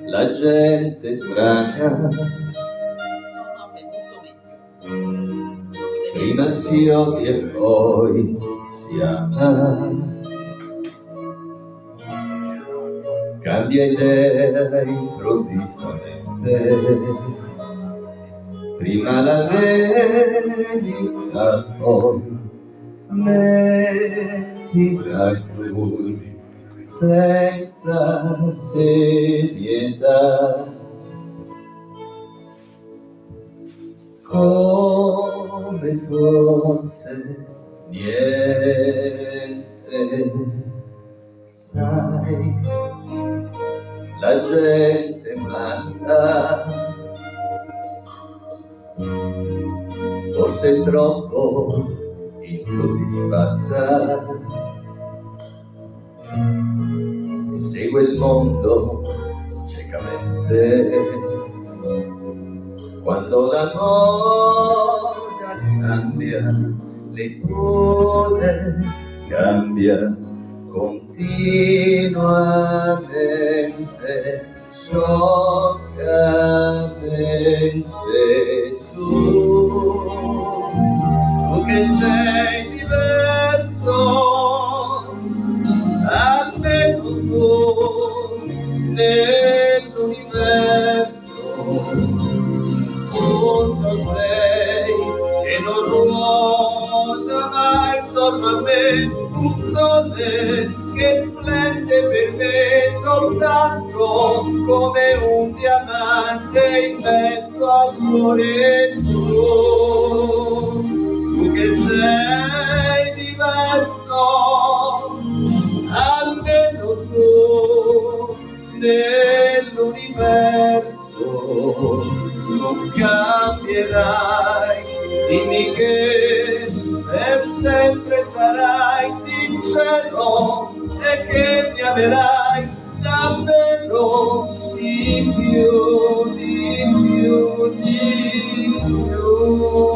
la gente strana. Prima si odia e poi si ama. Cambia idea improvvisamente. Prima la verità, poi mettila lui senza serietà. Come fosse niente, sai, la gente manda, forse troppo insoddisfatta, e segue il mondo ciecamente. Quando la moda cambia, l'eppure cambia continuamente, scioccamente. Tu che sei diverso, almeno tu nell'universo. Punto sei che non ruota mai intorno a me, un sole che splende per me soltanto come un diamante in mezzo al cuore tuo. Tu che sei diverso, almeno tu nell'universo non cambierai, dimmi che per sempre sarai sincero e che mi amerai davvero di più, di più, di più.